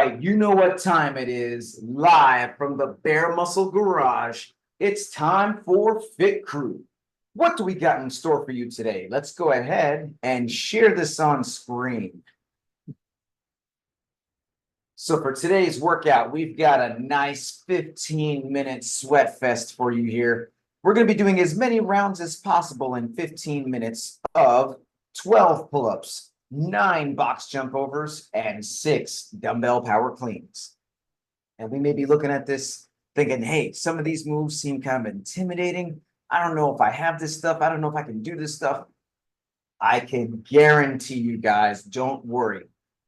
right, you know what time it is. Live from the Bare Muscle Garage, it's time for Fit Crew. What do we got in store for you today? Let's go ahead and share this on screen. So for today's workout, we've got a nice 15-minute sweat fest for you here. We're going to be doing as many rounds as possible in 15 minutes of 12 pull-ups, 9 box jump overs, and 6 dumbbell power cleans. And we may be looking at this thinking, hey, some of these moves seem kind of intimidating. I don't know if I have this stuff. I don't know if I can do this stuff. I can guarantee you guys, don't worry.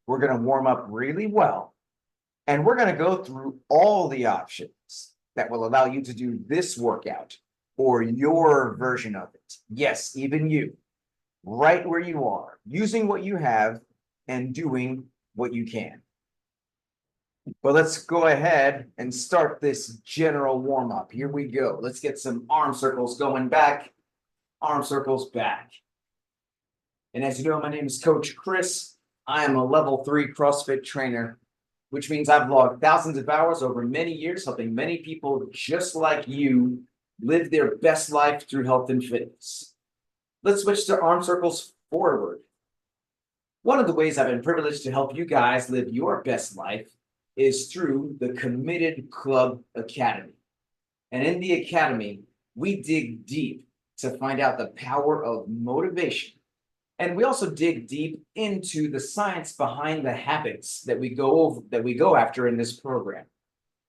We're going to warm up really well. And we're going to go through all the options that will allow you to do this workout or your version of it. Yes, even you, right where you are, using what you have and doing what you can. But let's go ahead and start this general warm-up. Here we go. Let's get some arm circles going back, arm circles back. And as you know, my name is Coach Chris. I am a level 3 CrossFit trainer, which means I've logged thousands of hours over many years, helping many people just like you live their best life through health and fitness. Let's switch to arm circles forward. One of the ways I've been privileged to help you guys live your best life is through the Committed Club Academy. And in the Academy, we dig deep to find out the power of motivation. And we also dig deep into the science behind the habits that we go after in this program.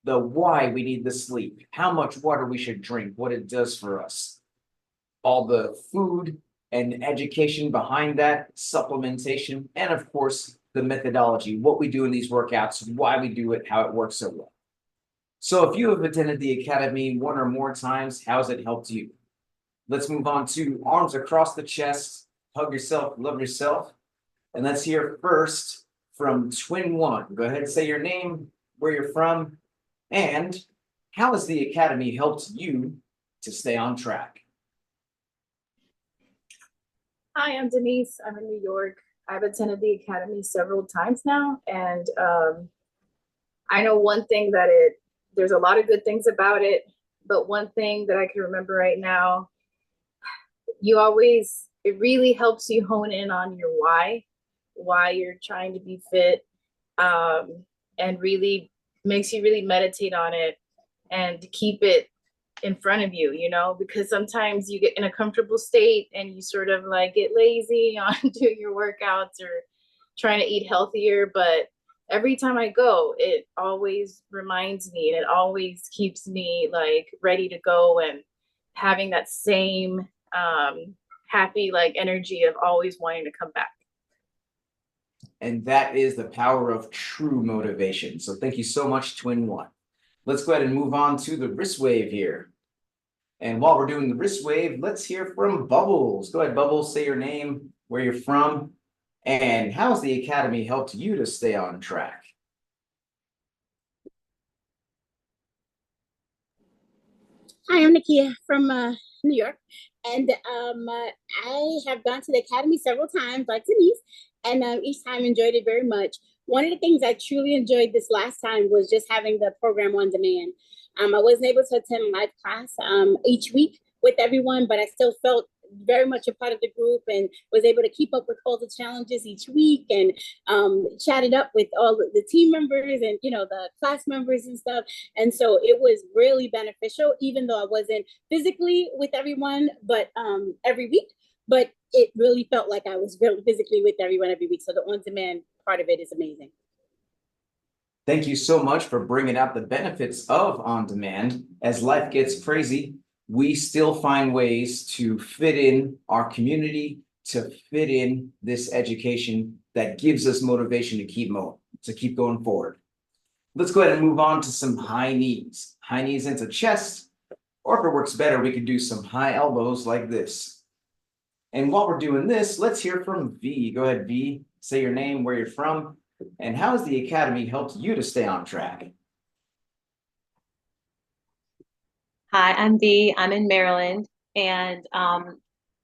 The why we need the sleep, how much water we should drink, what it does for us. All the food and education behind that, supplementation, and of course, the methodology, what we do in these workouts, why we do it, how it works so well. So if you have attended the Academy one or more times, how has it helped you? Let's move on to arms across the chest. Hug yourself, love yourself. And let's hear first from Twin One. Go ahead and say your name, where you're from, and how has the Academy helped you to stay on track? Hi, I'm Denise. I'm in New York. I've attended the Academy several times now, and I know one thing that there's a lot of good things about it, but one thing that I can remember right now, it really helps you hone in on your why you're trying to be fit, and really makes you really meditate on it and keep it in front of you, because sometimes you get in a comfortable state and you sort of like get lazy on doing your workouts or trying to eat healthier. But every time I go, it always reminds me and it always keeps me like ready to go and having that same happy like energy of always wanting to come back. And that is the power of true motivation. So thank you so much, Twin One. Let's go ahead and move on to the wrist wave here. And while we're doing the wrist wave, let's hear from Bubbles. Go ahead, Bubbles, say your name, where you're from, and how has the Academy helped you to stay on track? Hi, I'm Nakia from New York, and I have gone to the Academy several times, like Denise, and each time enjoyed it very much. One of the things I truly enjoyed this last time was just having the program on demand. I wasn't able to attend live class each week with everyone, but I still felt very much a part of the group and was able to keep up with all the challenges each week and chatted up with all the team members and, the class members and stuff. And so it was really beneficial, even though I wasn't physically with everyone, but every week, but it really felt like I was really physically with everyone every week. So the on-demand part of it is amazing. Thank you so much for bringing out the benefits of on-demand. As life gets crazy, we still find ways to fit in our community, to fit in this education that gives us motivation to keep going forward. Let's go ahead and move on to some high knees. High knees into chest, or if it works better, we can do some high elbows like this. And while we're doing this, let's hear from V. Go ahead, V. Say your name, where you're from, and how has the Academy helped you to stay on track? Hi, I'm V. I'm in Maryland, and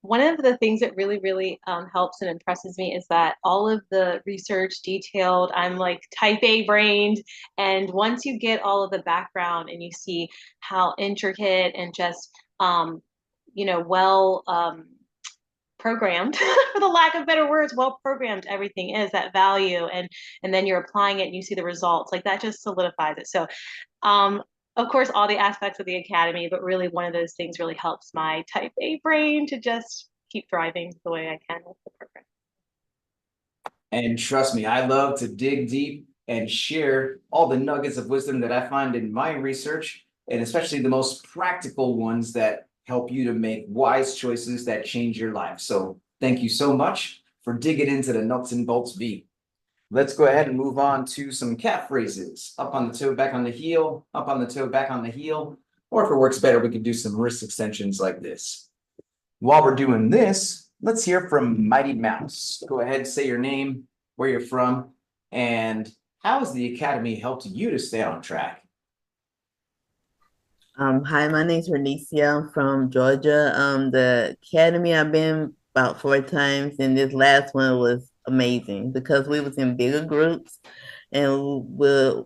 One of the things that really helps and impresses me is that all of the research detailed, I'm like type A brained. And once you get all of the background and you see how intricate and just, well, programmed for the lack of better words, well programmed everything is, that value, and then you're applying it and you see the results, like that just solidifies it. So um of course all the aspects of the academy, but really one of those things really helps my type A brain to just keep thriving the way I can with the program. And trust me, I love to dig deep and share all the nuggets of wisdom that I find in my research, and especially the most practical ones that help you to make wise choices that change your life. So thank you so much for digging into the nuts and bolts V. Let's go ahead and move on to some calf phrases. Up on the toe, back on the heel, up on the toe, back on the heel. Or if it works better, we could do some wrist extensions like this. While we're doing this, let's hear from Mighty Mouse. Go ahead, say your name, where you're from, and how has the Academy helped you to stay on track? Hi, my name's Renicia. I'm from Georgia. The academy I've been about 4 times, and this last one was amazing because we was in bigger groups, and we're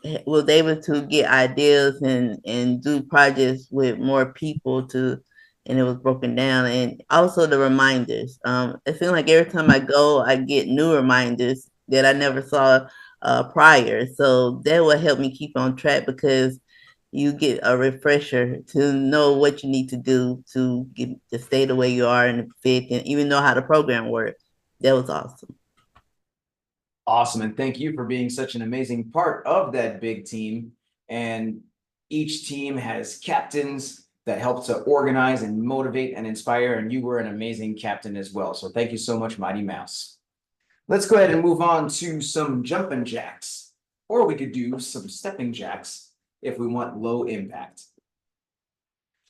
able to get ideas and do projects with more people and it was broken down, and also the reminders. It seems like every time I go, I get new reminders that I never saw prior, so that will help me keep on track because you get a refresher to know what you need to do to stay the way you are and fit and even know how the program works. That was awesome. Awesome, and thank you for being such an amazing part of that big team. And each team has captains that help to organize and motivate and inspire, and you were an amazing captain as well. So thank you so much, Mighty Mouse. Let's go ahead and move on to some jumping jacks, or we could do some stepping jacks if we want low impact.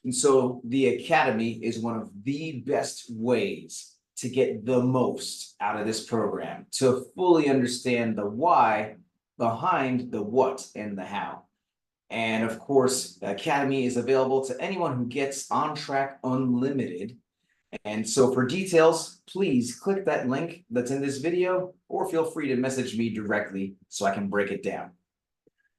And so the Academy is one of the best ways to get the most out of this program, to fully understand the why behind the what and the how. And of course, the Academy is available to anyone who gets On Track Unlimited. And so for details, please click that link that's in this video, or feel free to message me directly so I can break it down.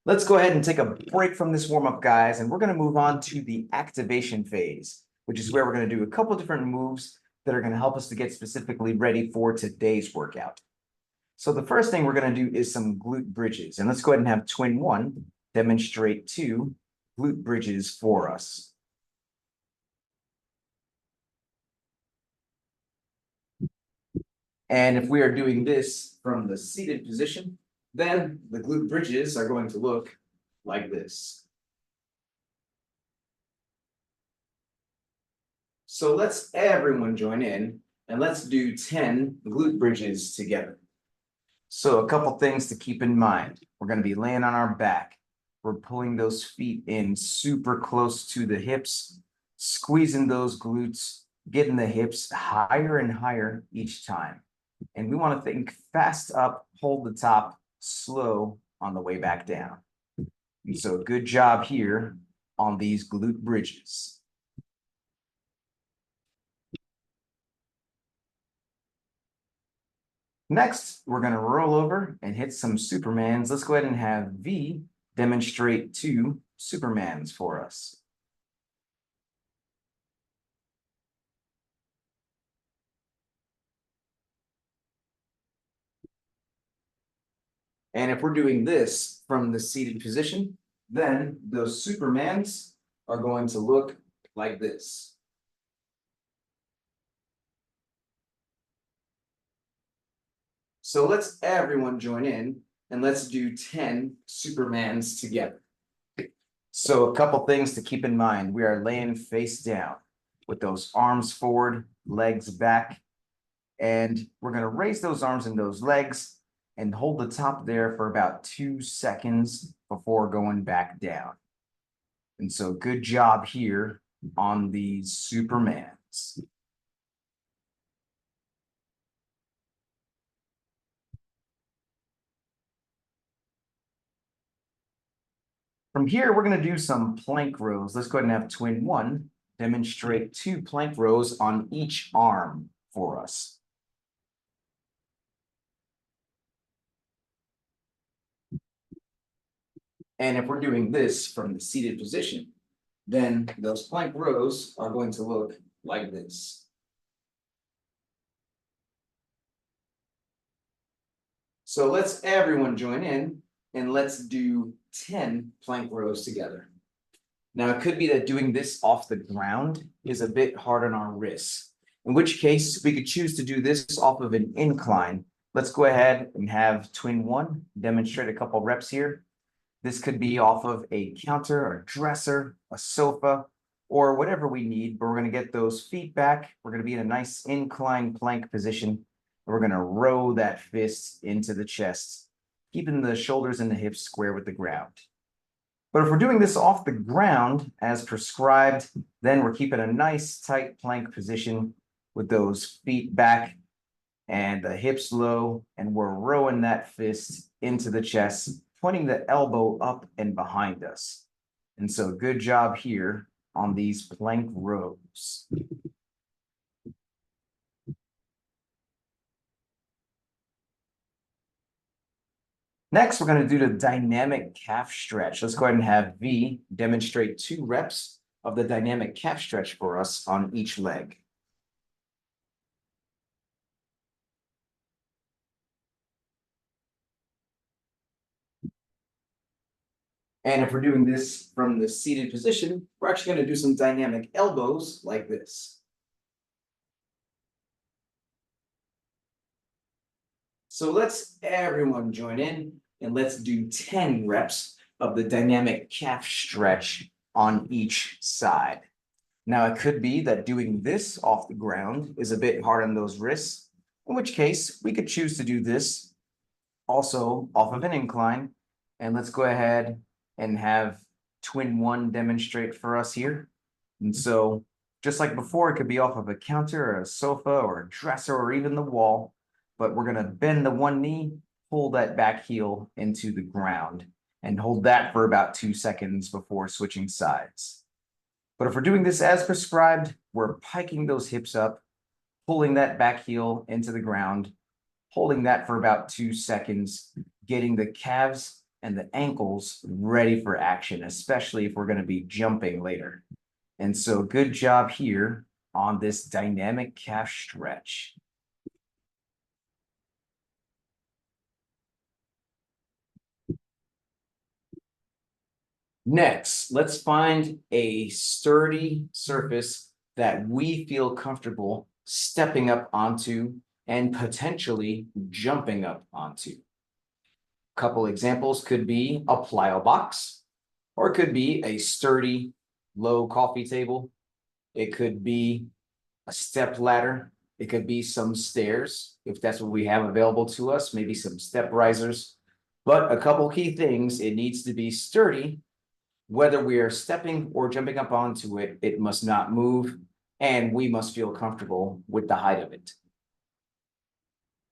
Let's go ahead and take a break from this warm-up, guys, and we're going to move on to the activation phase, which is where we're going to do a couple different moves that are going to help us to get specifically ready for today's workout. So the first thing we're going to do is some glute bridges, and let's go ahead and have twin one demonstrate 2 glute bridges for us. And if we are doing this from the seated position, then the glute bridges are going to look like this. So let's everyone join in and let's do 10 glute bridges together. So a couple things to keep in mind. We're going to be laying on our back. We're pulling those feet in super close to the hips, squeezing those glutes, getting the hips higher and higher each time. And we want to think fast up, hold the top, slow on the way back down. And so good job here on these glute bridges. Next, we're going to roll over and hit some Supermans. Let's go ahead and have V demonstrate 2 Supermans for us. And if we're doing this from the seated position, then those Supermans are going to look like this. So let's everyone join in and let's do 10 Supermans together. So a couple things to keep in mind. We are laying face down with those arms forward, legs back, and we're going to raise those arms and those legs and hold the top there for about 2 seconds before going back down. And so good job here on these Supermans. From here, we're going to do some plank rows. Let's go ahead and have twin one demonstrate 2 plank rows on each arm for us. And if we're doing this from the seated position, then those plank rows are going to look like this. So let's everyone join in and let's do 10 plank rows together. Now, it could be that doing this off the ground is a bit hard on our wrists, in which case we could choose to do this off of an incline. Let's go ahead and have twin one demonstrate a couple reps here. This could be off of a counter, a dresser, a sofa, or whatever we need, but we're going to get those feet back. We're going to be in a nice incline plank position. And we're going to row that fist into the chest, keeping the shoulders and the hips square with the ground. But if we're doing this off the ground as prescribed, then we're keeping a nice tight plank position with those feet back and the hips low, and we're rowing that fist into the chest, pointing the elbow up and behind us. And so good job here on these plank rows. Next, we're going to do the dynamic calf stretch. Let's go ahead and have V demonstrate 2 reps of the dynamic calf stretch for us on each leg. And if we're doing this from the seated position, we're actually going to do some dynamic elbows like this. So let's everyone join in and let's do 10 reps of the dynamic calf stretch on each side. Now, it could be that doing this off the ground is a bit hard on those wrists, in which case we could choose to do this also off of an incline. And let's go ahead and have twin one demonstrate for us here. And so just like before, it could be off of a counter or a sofa or a dresser or even the wall, but we're going to bend the one knee, pull that back heel into the ground and hold that for about 2 seconds before switching sides. But if we're doing this as prescribed, we're piking those hips up, pulling that back heel into the ground, holding that for about 2 seconds, getting the calves and the ankles ready for action, especially if we're going to be jumping later. And so good job here on this dynamic calf stretch. Next, let's find a sturdy surface that we feel comfortable stepping up onto and potentially jumping up onto. A couple examples could be a plyo box, or it could be a sturdy low coffee table. It could be a step ladder. It could be some stairs, if that's what we have available to us, maybe some step risers. But a couple key things: it needs to be sturdy. Whether we are stepping or jumping up onto it, it must not move, and we must feel comfortable with the height of it.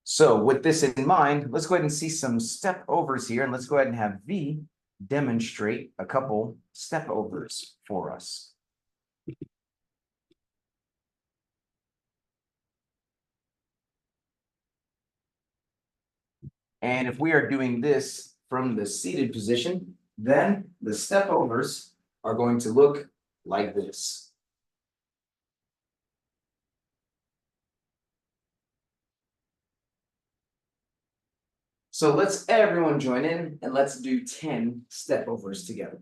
So with this in mind, let's go ahead and see some step overs here, and let's go ahead and have V demonstrate a couple step overs for us. And if we are doing this from the seated position, then the step overs are going to look like this. So let's everyone join in and let's do 10 step overs together.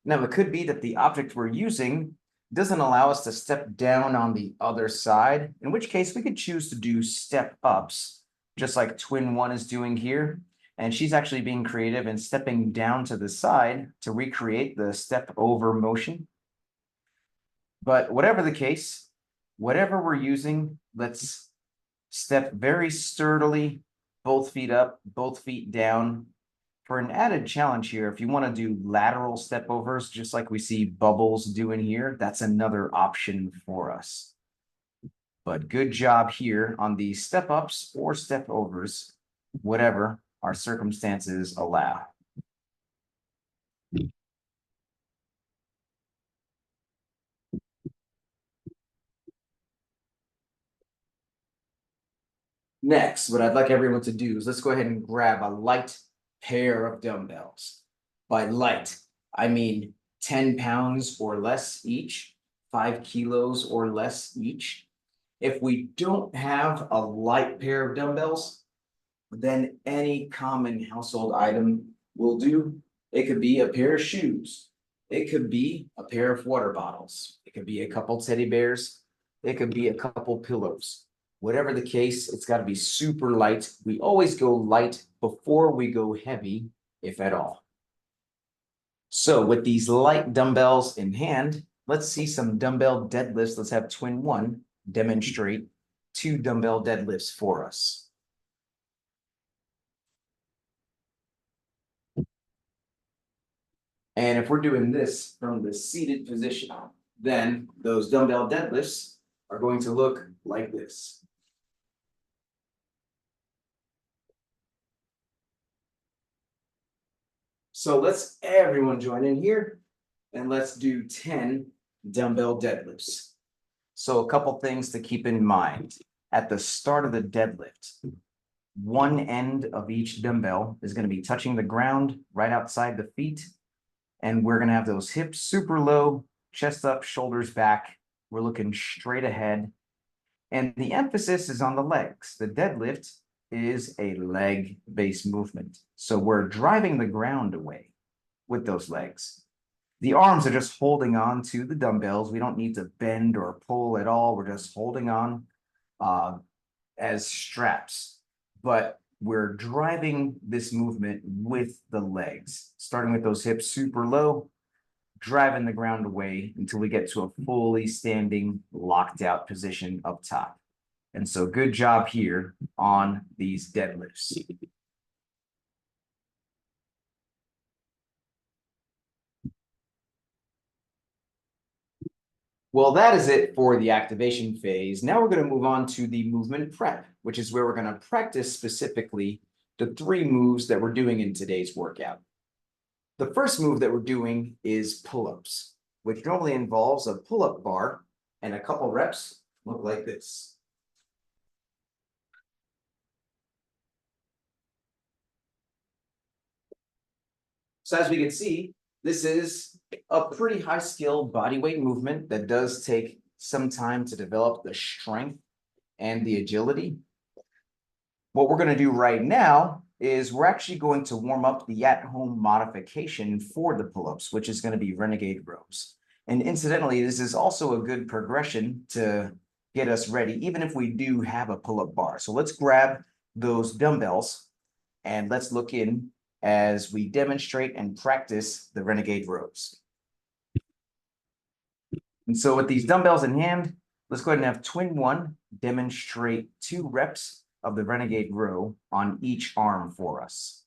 Now, it could be that the object we're using doesn't allow us to step down on the other side, in which case we could choose to do step ups, just like twin one is doing here. And she's actually being creative and stepping down to the side to recreate the step over motion. But whatever the case, whatever we're using, let's step very sturdily, both feet up, both feet down. For an added challenge here, if you want to do lateral step overs, just like we see Bubbles doing here, that's another option for us. But good job here on the step ups or step overs, whatever our circumstances allow. Next, what I'd like everyone to do is let's go ahead and grab a light pair of dumbbells. By light, I mean 10 pounds or less each, 5 kilos or less each. If we don't have a light pair of dumbbells, then any common household item will do. It could be a pair of shoes. It could be a pair of water bottles. It could be a couple teddy bears. It could be a couple pillows. Whatever the case, it's got to be super light. We always go light before we go heavy, if at all. So with these light dumbbells in hand, let's see some dumbbell deadlifts. Let's have twin one demonstrate 2 dumbbell deadlifts for us. And if we're doing this from the seated position, then those dumbbell deadlifts are going to look like this. So let's everyone join in here and let's do 10 dumbbell deadlifts. So a couple things to keep in mind. At the start of the deadlift, one end of each dumbbell is going to be touching the ground right outside the feet. And we're going to have those hips super low, chest up, shoulders back. We're looking straight ahead. And the emphasis is on the legs. The deadlift is a leg-based movement. So we're driving the ground away with those legs. The arms are just holding on to the dumbbells. We don't need to bend or pull at all. We're just holding on as straps. But we're driving this movement with the legs, starting with those hips super low, driving the ground away until we get to a fully standing, locked out position up top. And so good job here on these deadlifts. Well, that is it for the activation phase. Now we're going to move on to the movement prep, which is where we're going to practice specifically the 3 moves that we're doing in today's workout. The first move that we're doing is pull-ups, which normally involves a pull-up bar and a couple reps look like this. So as we can see, this is a pretty high skill body weight movement that does take some time to develop the strength and the agility. What we're going to do right now is we're actually going to warm up the at-home modification for the pull-ups, which is going to be Renegade Rows. And incidentally, this is also a good progression to get us ready, even if we do have a pull-up bar. So let's grab those dumbbells and let's look in as we demonstrate and practice the Renegade Rows. And so with these dumbbells in hand, let's go ahead and have twin one demonstrate 2 reps of the Renegade Row on each arm for us.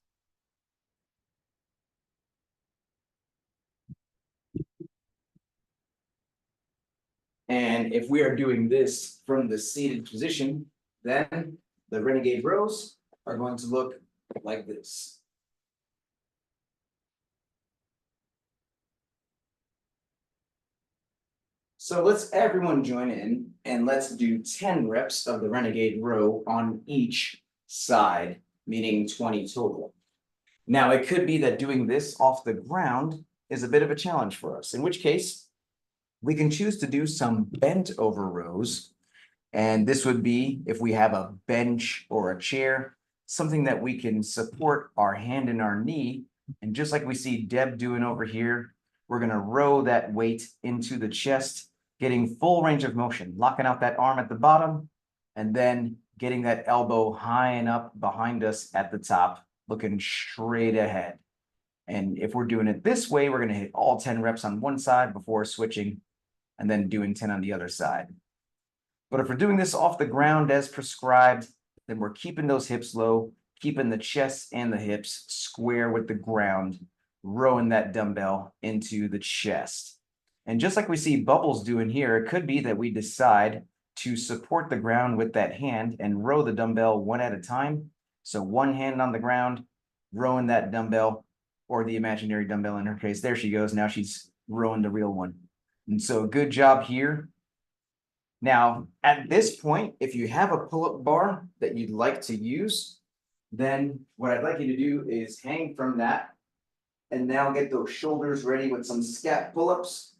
And if we are doing this from the seated position, then the Renegade Rows are going to look like this. So let's everyone join in and let's do 10 reps of the Renegade Row on each side, meaning 20 total. Now, it could be that doing this off the ground is a bit of a challenge for us, in which case we can choose to do some bent over rows. And this would be if we have a bench or a chair, something that we can support our hand and our knee. And just like we see Deb doing over here, we're going to row that weight into the chest, getting full range of motion, locking out that arm at the bottom, and then getting that elbow high and up behind us at the top, looking straight ahead. And if we're doing it this way, we're going to hit all 10 reps on one side before switching and then doing 10 on the other side. But if we're doing this off the ground as prescribed, then we're keeping those hips low, keeping the chest and the hips square with the ground, rowing that dumbbell into the chest. And just like we see Bubbles doing here, it could be that we decide to support the ground with that hand and row the dumbbell one at a time. So one hand on the ground, rowing that dumbbell, or the imaginary dumbbell in her case. There she goes. Now she's rowing the real one. And so good job here. Now, at this point, if you have a pull-up bar that you'd like to use, then what I'd like you to do is hang from that and now get those shoulders ready with some scat pull-ups.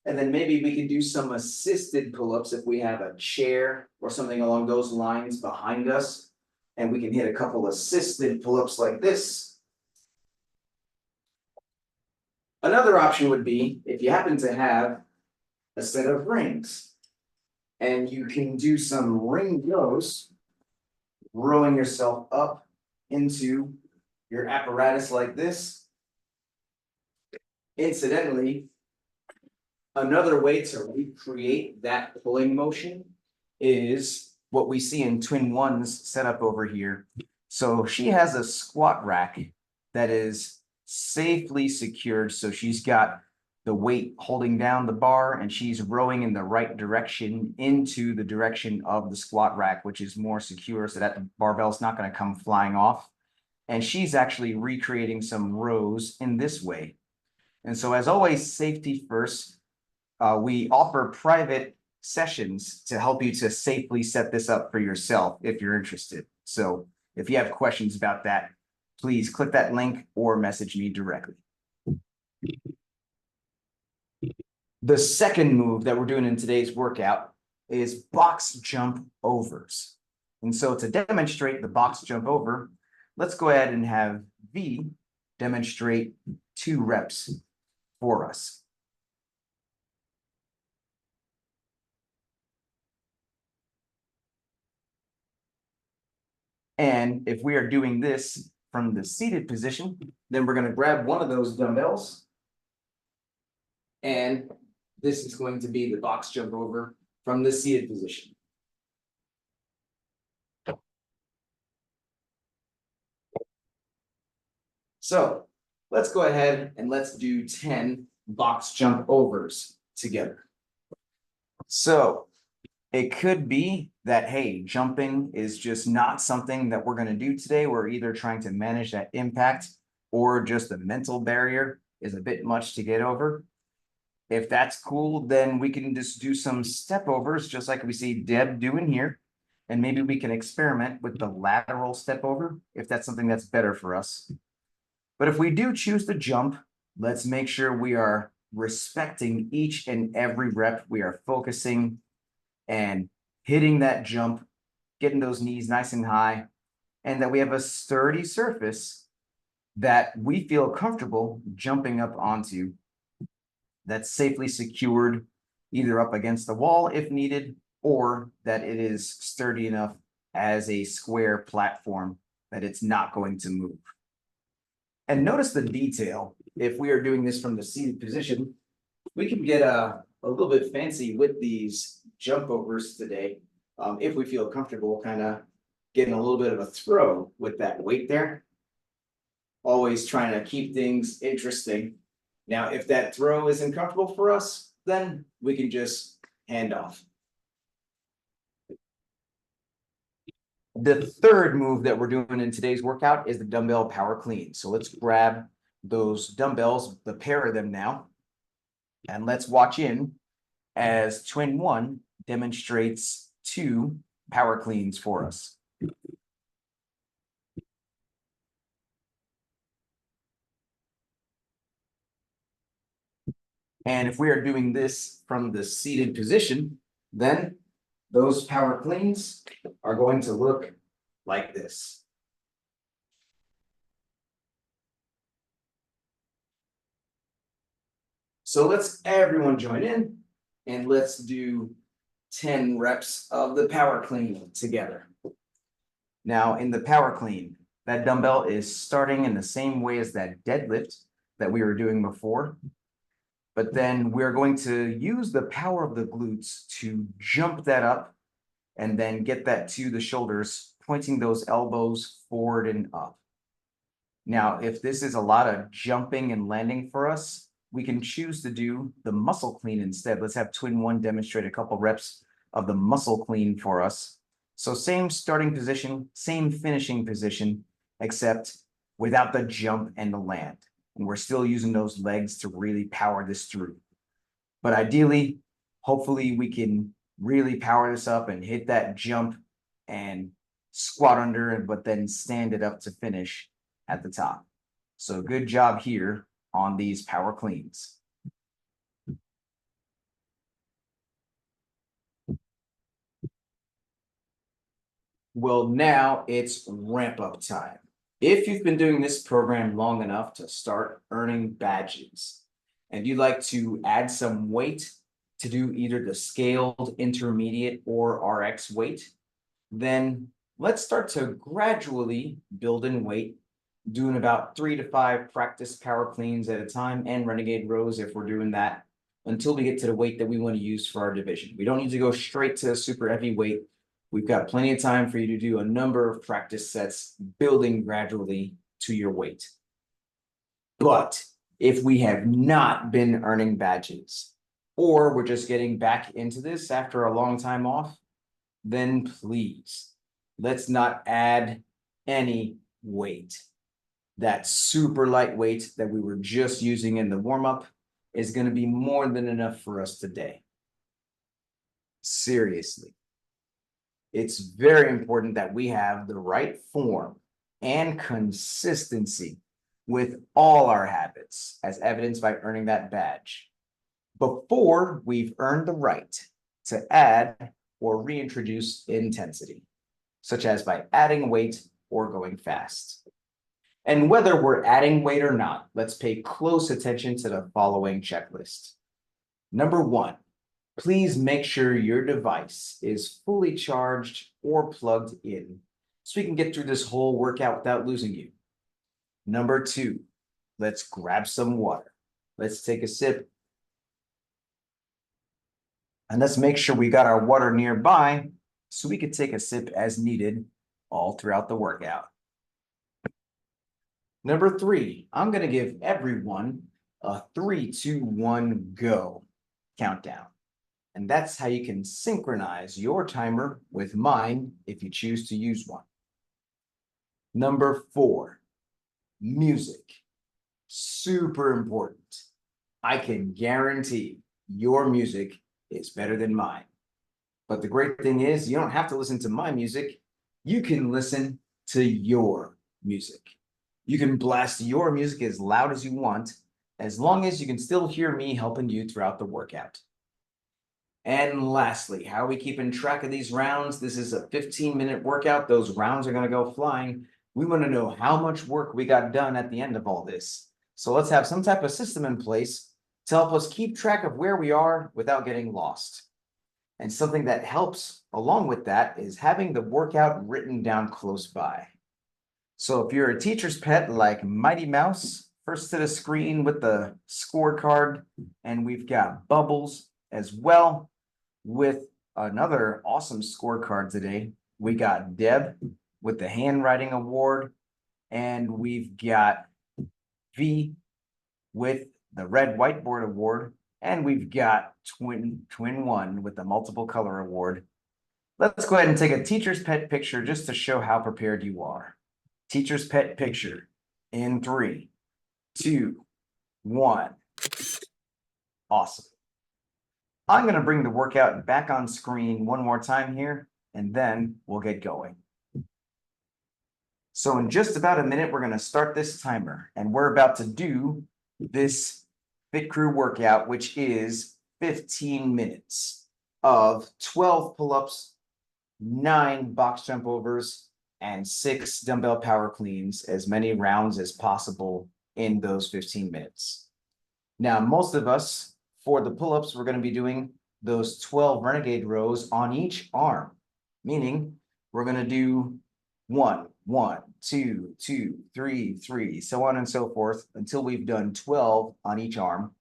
And then maybe we can do some assisted pull-ups if we have a chair or something along those lines behind us. And we can hit a couple assisted pull-ups like this. Another option would be if you happen to have a set of rings and you can do some ring rows, rowing yourself up into your apparatus like this. Incidentally, another way to recreate that pulling motion is what we see in Twin One's setup over here. So she has a squat rack that is safely secured. So she's got the weight holding down the bar and she's rowing in the right direction into the direction of the squat rack, which is more secure so that the barbell's not going to come flying off. And she's actually recreating some rows in this way. And so as always, safety first. We offer private sessions to help you to safely set this up for yourself if you're interested. So if you have questions about that, please click that link or message me directly. The second move that we're doing in today's workout is box jump overs. And so to demonstrate the box jump over, let's go ahead and have V demonstrate 2 reps for us. And if we are doing this from the seated position, then we're going to grab one of those dumbbells. And this is going to be the box jump over from the seated position. So let's go ahead and let's do 10 box jump overs together. So it could be that, hey, jumping is just not something that we're going to do today. We're either trying to manage that impact or just the mental barrier is a bit much to get over. If that's cool, then we can just do some step overs, just like we see Deb doing here. And maybe we can experiment with the lateral step over if that's something that's better for us. But if we do choose to jump, let's make sure we are respecting each and every rep. We are focusing and hitting that jump, getting those knees nice and high, and that we have a sturdy surface that we feel comfortable jumping up onto, that's safely secured either up against the wall if needed, or that it is sturdy enough as a square platform that it's not going to move. And notice the detail. If we are doing this from the seated position, we can get a little bit fancy with these jump overs today. If we feel comfortable kind of getting a little bit of a throw with that weight there. Always trying to keep things interesting. Now, if that throw isn't comfortable for us, then we can just hand off. The third move that we're doing in today's workout is the dumbbell power clean. So let's grab those dumbbells, the pair of them now, and let's watch in as Twin One demonstrates 2 power cleans for us. And if we are doing this from the seated position, then those power cleans are going to look like this. So let's everyone join in and let's do 10 reps of the power clean together. Now in the power clean, that dumbbell is starting in the same way as that deadlift that we were doing before. But then we're going to use the power of the glutes to jump that up and then get that to the shoulders, pointing those elbows forward and up. Now, if this is a lot of jumping and landing for us, we can choose to do the muscle clean instead. Let's have Twin One demonstrate a couple reps of the muscle clean for us. So same starting position, same finishing position, except without the jump and the land. And we're still using those legs to really power this through. But ideally, Hopefully we can really power this up and hit that jump and squat under it, but then stand it up to finish at the top. So good job here on these power cleans. Well, now it's ramp up time. If you've been doing this program long enough to start earning badges, and you'd like to add some weight to do either the scaled, intermediate, or RX weight, then let's start to gradually build in weight, doing about 3 to 5 practice power cleans at a time and Renegade rows if we're doing that until we get to the weight that we want to use for our division. We don't need to go straight to super heavy weight. We've got plenty of time for you to do a number of practice sets, building gradually to your weight. But if we have not been earning badges, or we're just getting back into this after a long time off, then please, let's not add any weight. That super light weight that we were just using in the warm-up is going to be more than enough for us today. Seriously. It's very important that we have the right form and consistency with all our habits, as evidenced by earning that badge, before we've earned the right to add or reintroduce intensity, such as by adding weight or going fast. And whether we're adding weight or not, let's pay close attention to the following checklist. Number 1, please make sure your device is fully charged or plugged in so we can get through this whole workout without losing you. Number 2, let's grab some water. Let's take a sip. And let's make sure we got our water nearby so we could take a sip as needed all throughout the workout. Number 3, I'm going to give everyone a 3, 2, 1, go countdown. And that's how you can synchronize your timer with mine if you choose to use one. Number 4, music. Super important. I can guarantee your music is better than mine. But the great thing is you don't have to listen to my music. You can listen to your music. You can blast your music as loud as you want, as long as you can still hear me helping you throughout the workout. And lastly, how are we keeping track of these rounds? This is a 15-minute workout. Those rounds are going to go flying. We want to know how much work we got done at the end of all this. So let's have some type of system in place to help us keep track of where we are without getting lost. And something that helps along with that is having the workout written down close by. So if you're a teacher's pet like Mighty Mouse, first to the screen with the scorecard, and we've got Bubbles as well with another awesome scorecard today. We got Deb with the handwriting award, and we've got V with the red whiteboard award, and we've got twin one with the multiple color award. Let's go ahead and take a teacher's pet picture just to show how prepared you are. Teacher's pet picture in 3, 2, 1. Awesome. I'm going to bring the workout back on screen one more time here, and then we'll get going. So in just about a minute, we're going to start this timer, and we're about to do this Fit Crew workout, which is 15 minutes of 12 pull-ups, 9 box jump overs, and 6 dumbbell power cleans, as many rounds as possible in those 15 minutes. Now, most of us, for the pull-ups, we're going to be doing those 12 Renegade rows on each arm, meaning we're going to do 1, 1, 2, 2, 3, 3, so on and so forth until we've done 12 on each arm.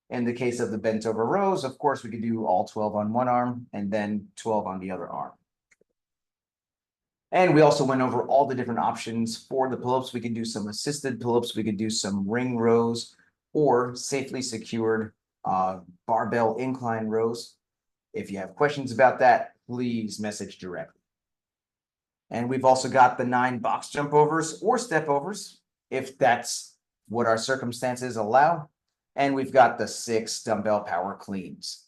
In the case of the bent over rows, of course, we could do all 12 on one arm and then 12 on the other arm. And we also went over all the different options for the pull-ups. We could do some assisted pull-ups. We could do some ring rows or safely secured barbell incline rows. If you have questions about that, please message directly. And we've also got the 9 box jump overs or step overs, if that's what our circumstances allow. And we've got the 6 dumbbell power cleans.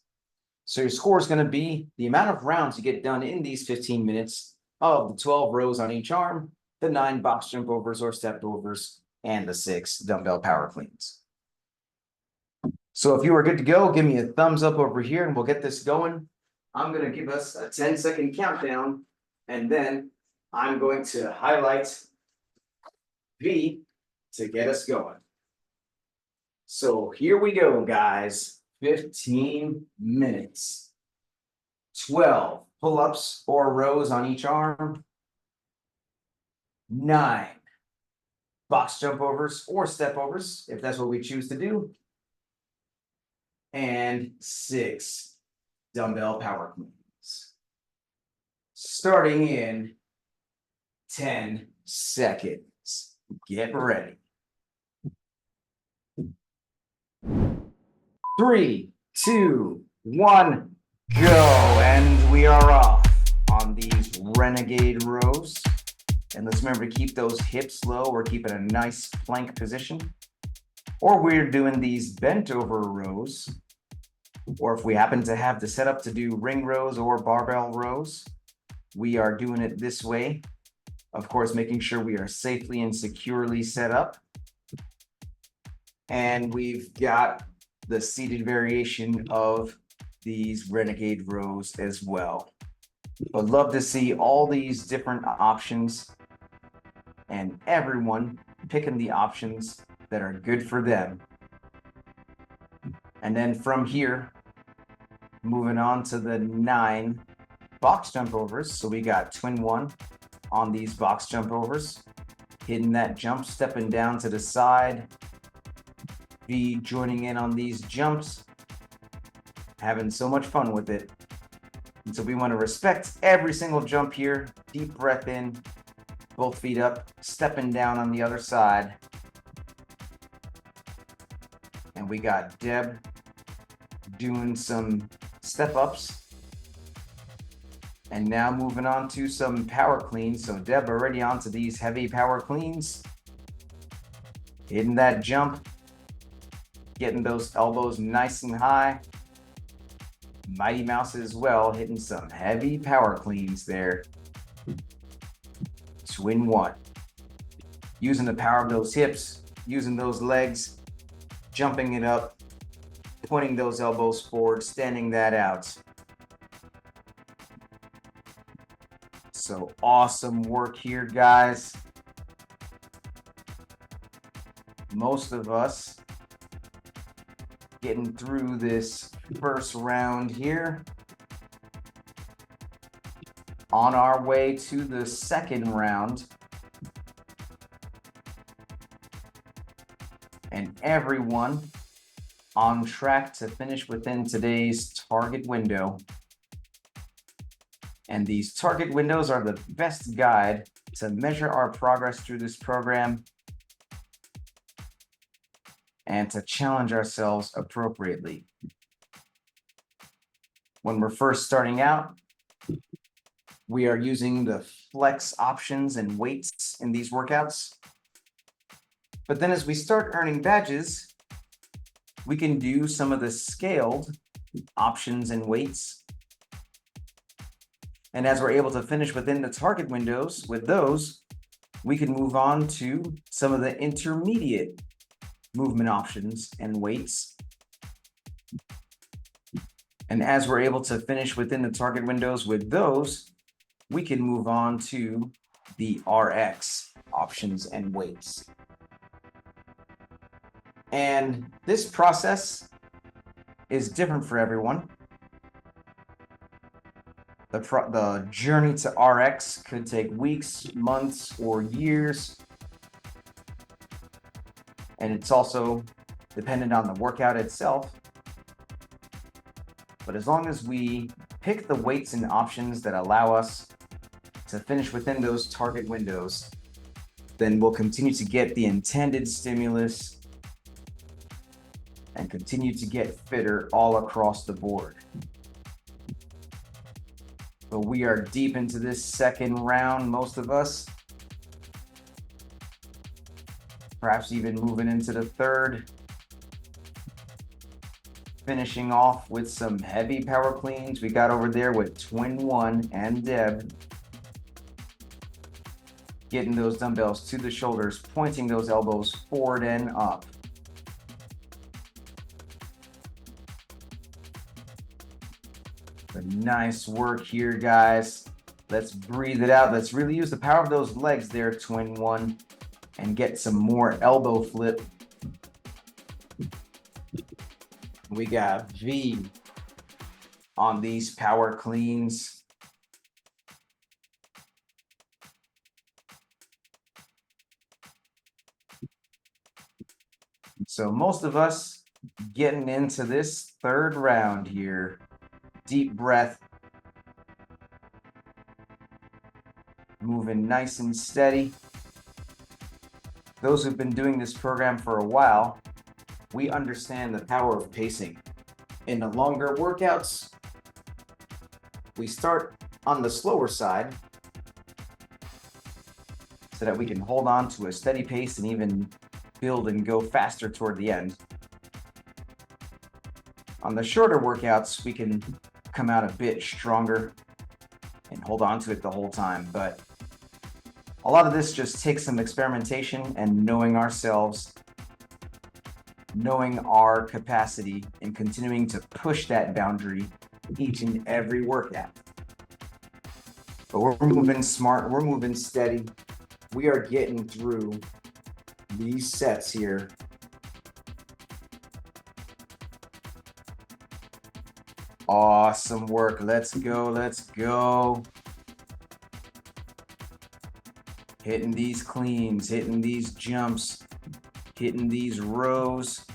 So your score is going to be the amount of rounds you get done in these 15 minutes of the 12 rows on each arm, the 9 box jump overs or step overs, and the 6 dumbbell power cleans. So if you are good to go, give me a thumbs up over here and we'll get this going. I'm going to give us a 10-second countdown, and then I'm going to highlight V to get us going. So here we go, guys. 15 minutes. 12 pull-ups or rows on each arm. 9 box jump overs or step overs, if that's what we choose to do. And 6 dumbbell power cleans. Starting in 10 seconds. Get ready. 3, 2, 1, go. And we are off on these Renegade Rows. And let's remember to keep those hips low. We're keeping a nice plank position. Or we're doing these bent over rows. Or if we happen to have the setup to do ring rows or barbell rows, we are doing it this way. Of course, making sure we are safely and securely set up. And we've got the seated variation of these Renegade Rows as well. But love to see all these different options and everyone picking the options that are good for them. And then from here, moving on to the 9 box jump overs. So we got twin 1 on these box jump overs, hitting that jump, stepping down to the side, V joining in on these jumps, having so much fun with it. And so we want to respect every single jump here. Deep breath in, both feet up, stepping down on the other side. And we got Deb doing some step ups. And now moving on to some power cleans. So Deb already onto these heavy power cleans. Hitting that jump. Getting those elbows nice and high. Mighty Mouse as well, hitting some heavy power cleans there. Twin 1. Using the power of those hips, using those legs, jumping it up, pointing those elbows forward, standing that out. So awesome work here, guys. Most of us getting through this first round here. On our way to the second round. And everyone on track to finish within today's target window. And these target windows are the best guide to measure our progress through this program and to challenge ourselves appropriately. When we're first starting out, we are using the flex options and weights in these workouts. But then as we start earning badges, we can do some of the scaled options and weights. And as we're able to finish within the target windows with those, we can move on to some of the intermediate movement options and weights. And as we're able to finish within the target windows with those, we can move on to the RX options and weights. And this process is different for everyone. The journey to RX could take weeks, months, or years. And it's also dependent on the workout itself. But as long as we pick the weights and options that allow us to finish within those target windows, then we'll continue to get the intended stimulus and continue to get fitter all across the board. But we are deep into this second round, most of us. Perhaps even moving into the third. finishing off with some heavy power cleans. We got over there with Twin One and Deb. Getting those dumbbells to the shoulders, pointing those elbows forward and up. But nice work here, guys. Let's breathe it out. Let's really use the power of those legs there, Twin One, and get some more elbow flip. We got V on these power cleans. So most of us getting into this third round here. Deep breath. Moving nice and steady. Those who've been doing this program for a while, we understand the power of pacing. In the longer workouts, we start on the slower side so that we can hold on to a steady pace and even build and go faster toward the end. On the shorter workouts, we can come out a bit stronger and hold on to it the whole time. But a lot of this just takes some experimentation and knowing ourselves, knowing our capacity, and continuing to push that boundary each and every workout. But we're moving smart, we're moving steady. We are getting through these sets here. Awesome work. Let's go, let's go. Hitting these cleans, hitting these jumps, hitting these rows.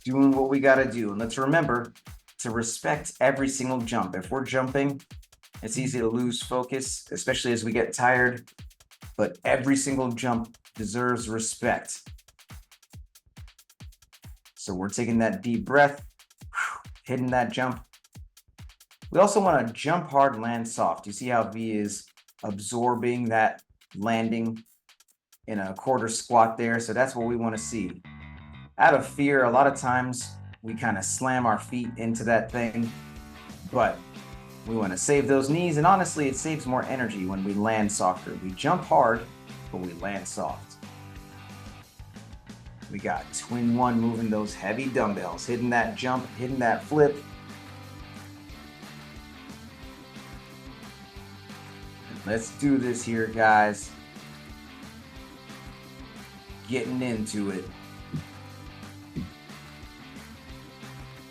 Doing what we gotta do. And let's remember to respect every single jump. If we're jumping, it's easy to lose focus, especially as we get tired. But every single jump deserves respect. So we're taking that deep breath, hitting that jump. We also want to jump hard, land soft. You see how V is absorbing that landing in a quarter squat there. So that's what we want to see. Out of fear, a lot of times we kind of slam our feet into that thing, but we want to save those knees. And honestly, it saves more energy when we land softer. We jump hard, but we land soft. We got Twin One moving those heavy dumbbells, hitting that jump, hitting that flip. Let's do this here, guys. Getting into it.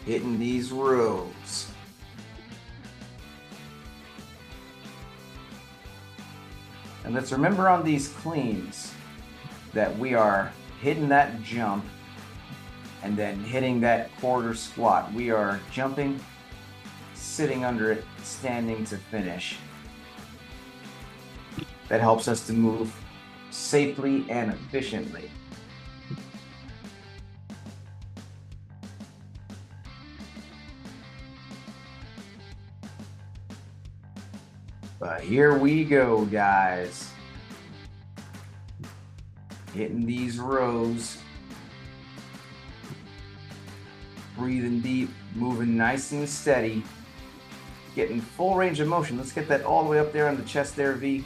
Hitting these rows. And let's remember on these cleans that we are hitting that jump and then hitting that quarter squat. We are jumping, sitting under it, standing to finish. That helps us to move safely and efficiently. But here we go, guys. Hitting these rows. Breathing deep, moving nice and steady. Getting full range of motion. Let's get that all the way up there on the chest there, V.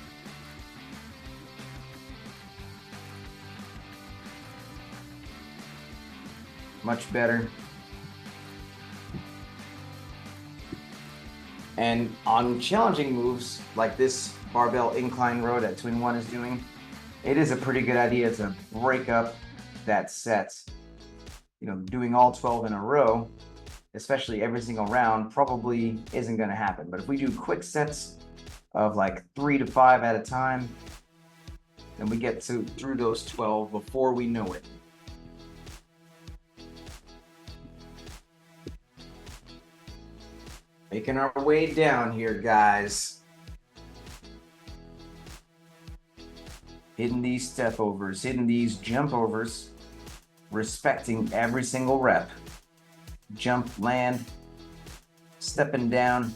Much better. And on challenging moves like this barbell incline row that Twin One is doing, it is a pretty good idea to break up that set. You know, doing all 12 in a row, especially every single round, probably isn't going to happen. But if we do quick sets of like 3 to 5 at a time, then we get through those 12 before we know it. Making our way down here, guys. Hitting these step overs, hitting these jump overs, respecting every single rep. Jump, land, stepping down.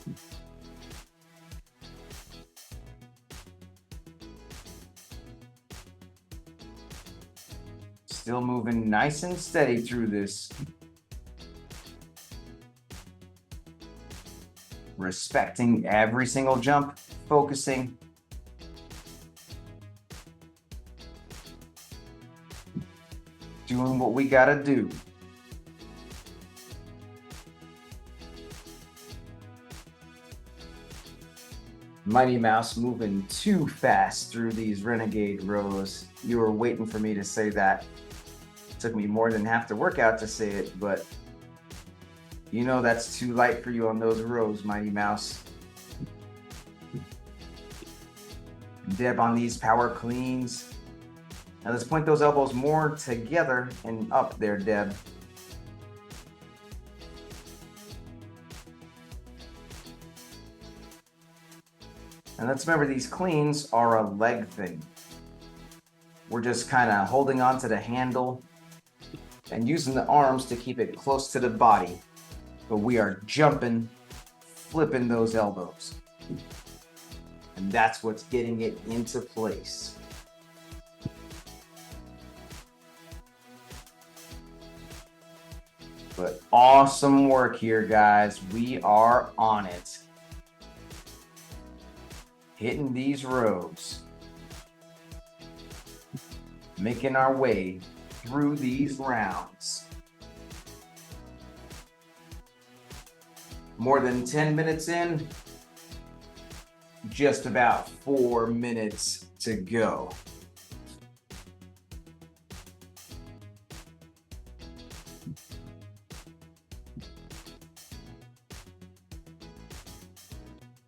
Still moving nice and steady through this. Respecting every single jump, focusing. Doing what we gotta do. Mighty Mouse moving too fast through these Renegade Rows. You were waiting for me to say that. It took me more than half the workout to say it, but you know that's too light for you on those rows, Mighty Mouse. Deb on these power cleans. Now let's point those elbows more together and up there, Deb. And let's remember these cleans are a leg thing. We're just kind of holding on to the handle and using the arms to keep it close to the body. But we are jumping, flipping those elbows. And that's what's getting it into place. But awesome work here, guys. We are on it. Hitting these rows. Making our way through these rounds. More than 10 minutes in, just about 4 minutes to go.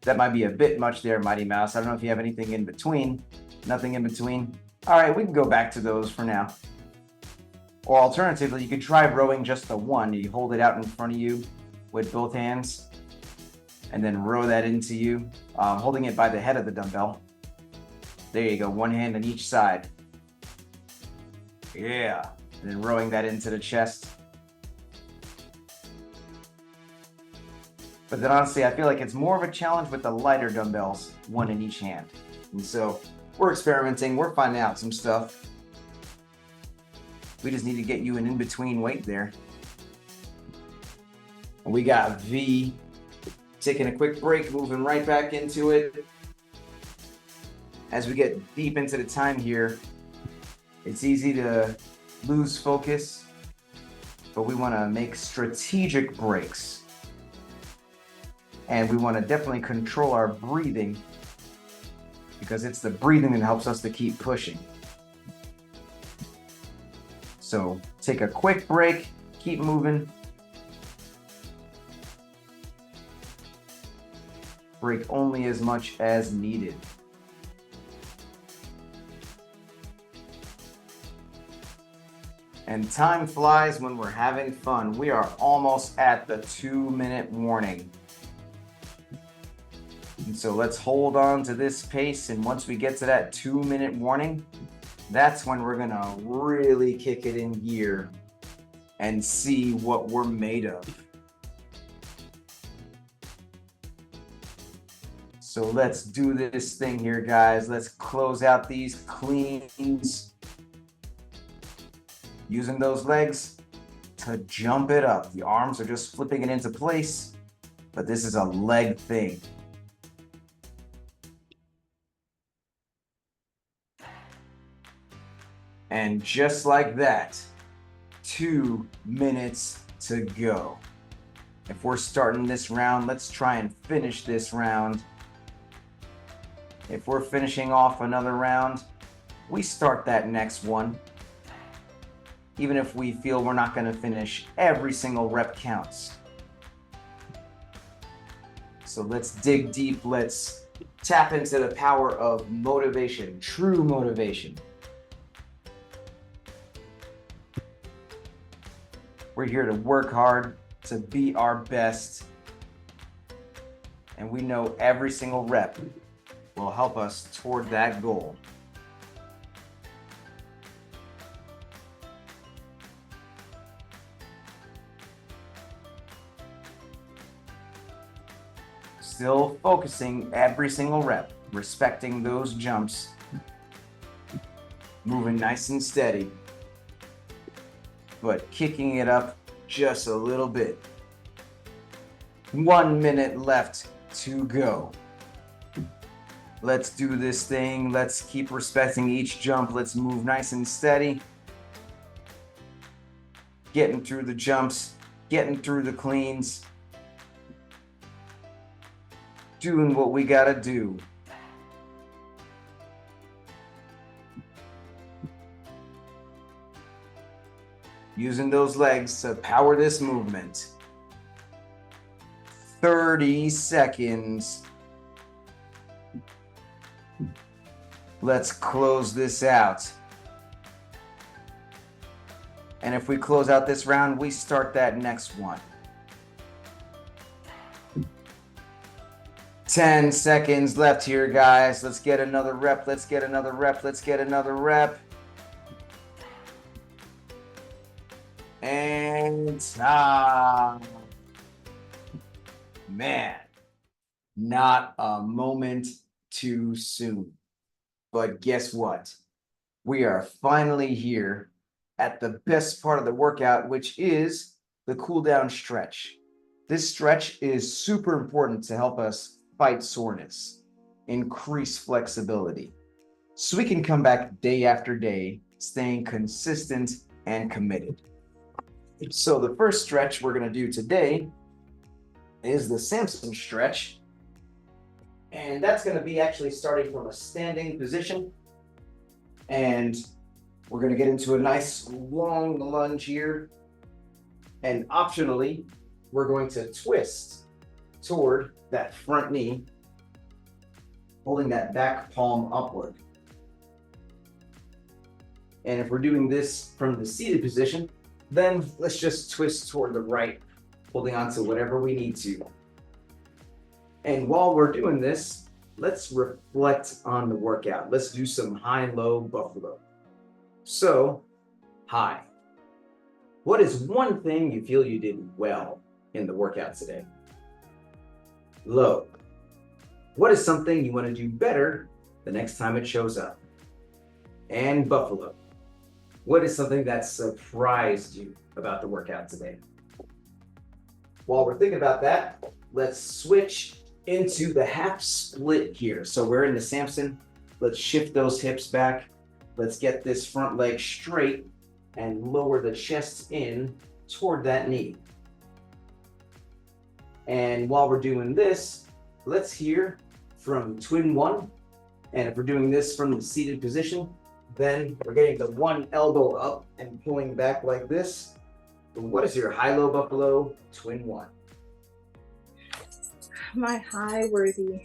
That might be a bit much there, Mighty Mouse. I don't know if you have anything in between. Nothing in between. All right, we can go back to those for now. Or alternatively, you could try rowing just the one. You hold it out in front of you with both hands and then row that into you, holding it by the head of the dumbbell. There you go, one hand on each side. Yeah, and then rowing that into the chest. But then honestly, I feel like it's more of a challenge with the lighter dumbbells, one in each hand. And so we're experimenting, we're finding out some stuff. We just need to get you an in-between weight there. And we got V, taking a quick break, moving right back into it. As we get deep into the time here, it's easy to lose focus, but we want to make strategic breaks. And we want to definitely control our breathing because it's the breathing that helps us to keep pushing. So take a quick break, keep moving. Break only as much as needed. And time flies when we're having fun. We are almost at the 2-minute warning. And so let's hold on to this pace, and once we get to that 2-minute warning, that's when we're gonna really kick it in gear and see what we're made of. So let's do this thing here, guys. Let's close out these cleans. Using those legs to jump it up. The arms are just flipping it into place, but this is a leg thing. And just like that, 2 minutes to go. If we're starting this round, let's try and finish this round. If we're finishing off another round, we start that next one. Even if we feel we're not going to finish, every single rep counts. So let's dig deep. Let's tap into the power of motivation, true motivation. We're here to work hard, to be our best. And we know every single rep will help us toward that goal. Still focusing every single rep, respecting those jumps, moving nice and steady. but kicking it up just a little bit. 1 minute left to go. Let's do this thing. Let's keep respecting each jump. Let's move nice and steady. Getting through the jumps, getting through the cleans. Doing what we gotta do. Using those legs to power this movement. 30 seconds. Let's close this out. And if we close out this round, we start that next one. 10 seconds left here, guys. Let's get another rep. Let's get another rep. Let's get another rep. And man, not a moment too soon. But guess what? We are finally here at the best part of the workout, which is the cool down stretch. This stretch is super important to help us fight soreness, increase flexibility, so we can come back day after day, staying consistent and committed. So the first stretch we're going to do today is the Samson stretch. And that's going to be actually starting from a standing position. And we're going to get into a nice long lunge here. And optionally, we're going to twist toward that front knee, holding that back palm upward. And if we're doing this from the seated position, then let's just twist toward the right, holding on to whatever we need to. And while we're doing this, let's reflect on the workout. Let's do some high-low buffalo. So, high. What is one thing you feel you did well in the workout today? Low. What is something you want to do better the next time it shows up? And buffalo. What is something that surprised you about the workout today? While we're thinking about that, let's switch into the half split here. So we're in the Samson. Let's shift those hips back. Let's get this front leg straight and lower the chest in toward that knee. And while we're doing this, let's hear from twin one. And if we're doing this from the seated position, then we're getting the one elbow up and pulling back like this. What is your high-low buffalo twin one? My high were the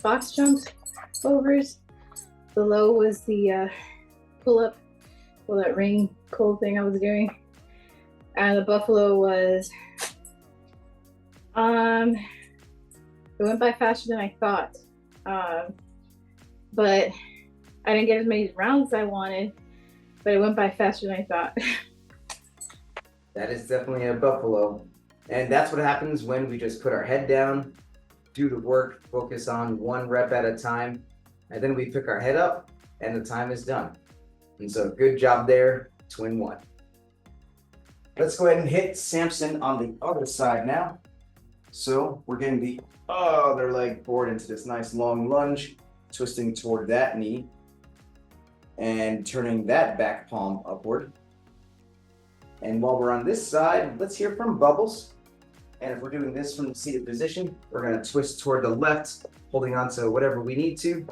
box jumps overs. The low was the pull-up, well, that ring pull thing I was doing. And the buffalo was, it went by faster than I thought. But I didn't get as many rounds as I wanted, but it went by faster than I thought. That is definitely a buffalo. And that's what happens when we just put our head down, do the work, focus on one rep at a time, and then we pick our head up and the time is done. And so good job there, twin one. Let's go ahead and hit Samson on the other side now. So we're getting the other leg forward into this nice long lunge, twisting toward that knee and turning that back palm upward. And while we're on this side, let's hear from Bubbles. And if we're doing this from the seated position, we're going to twist toward the left, holding on to whatever we need to.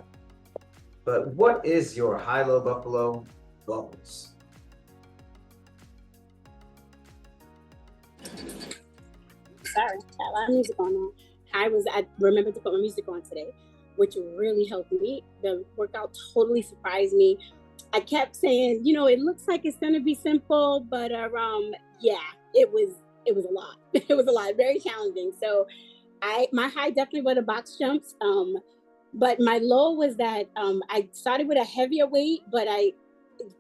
But what is your high-low buffalo, Bubbles? Sorry, got a lot of music on. I remembered to put my music on today, which really helped me. The workout totally surprised me. I kept saying, you know, it looks like it's gonna be simple, but yeah, it was a lot. It was a lot, very challenging. So my high definitely were the box jumps. But my low was that I started with a heavier weight, but it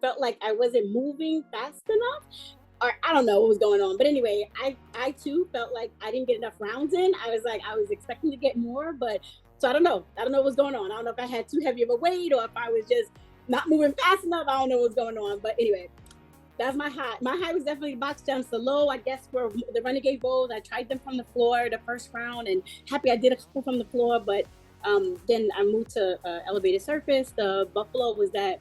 felt like I wasn't moving fast enough. Or I don't know what was going on. But anyway, I too felt like I didn't get enough rounds in. I was expecting to get more, but so I don't know. I don't know what's going on. I don't know if I had too heavy of a weight or if I was just not moving fast enough. I don't know what's going on. But anyway, That's my high. My high was definitely box jumps. The low, I guess, were the Renegade Rows. I tried them from the floor the first round, and happy I did a couple from the floor. But then I moved to elevated surface. The Buffalo was that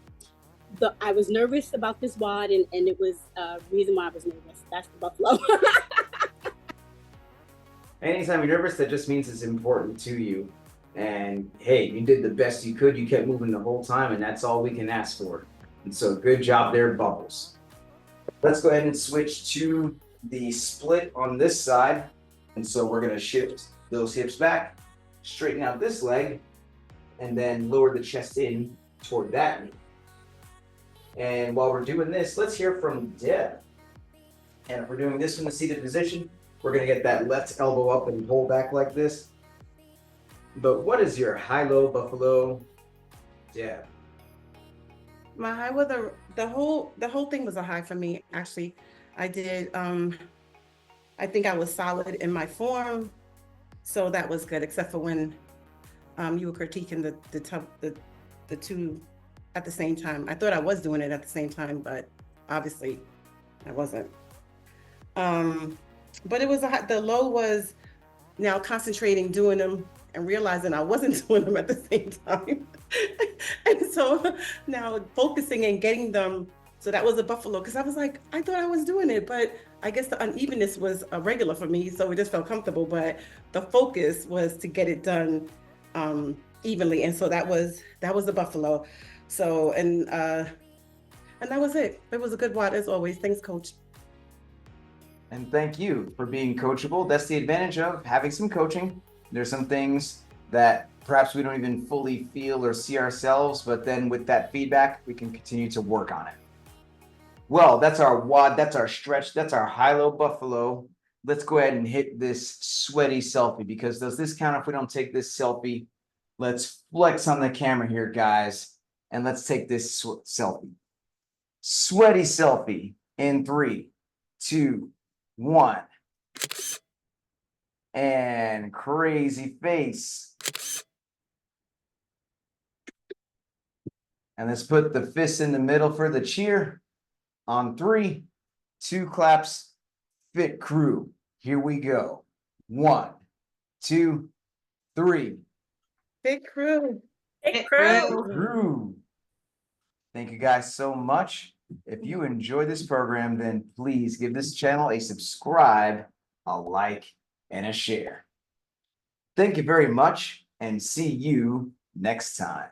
I was nervous about this WOD, and it was reason why I was nervous. That's the Buffalo. Anytime you're nervous, that just means it's important to you. And hey, you did the best you could. You kept moving the whole time, and that's all we can ask for. And so good job there, Bubbles. Let's go ahead and switch to the split on this side. And so we're going to shift those hips back, straighten out this leg, and then lower the chest in toward that knee. And while we're doing this, let's hear from Deb. And if we're doing this from the seated position, we're going to get that left elbow up and pull back like this. But what is your high-low Buffalo, Deb? My high was the whole thing was a high for me. Actually, I did. I think I was solid in my form, so that was good. Except for when you were critiquing the two at the same time. I thought I was doing it at the same time, but obviously I wasn't. But it was the low was now concentrating doing them and realizing I wasn't doing them at the same time. And so now focusing and getting them. So that was a Buffalo, because I was like, I thought I was doing it, but I guess the unevenness was a regular for me. So it just felt comfortable, but the focus was to get it done evenly. And so that was the Buffalo. So, and that was it. It was a good WOD as always. Thanks, Coach. And thank you for being coachable. That's the advantage of having some coaching. There's some things that perhaps we don't even fully feel or see ourselves, but then with that feedback, we can continue to work on it. Well, that's our WOD, that's our stretch, that's our high-low Buffalo. Let's go ahead and hit this sweaty selfie, because does this count if we don't take this selfie? Let's flex on the camera here, guys, and let's take this selfie. Sweaty selfie in 3, 2, 1. And crazy face. And let's put the fists in the middle for the cheer. On 3, 2 claps, fit crew. Here we go. 1, 2, 3. Big crew. Hey, crew. Crew. Thank you guys so much. If you enjoy this program, then please give this channel a subscribe, a like, and a share. Thank you very much, and see you next time.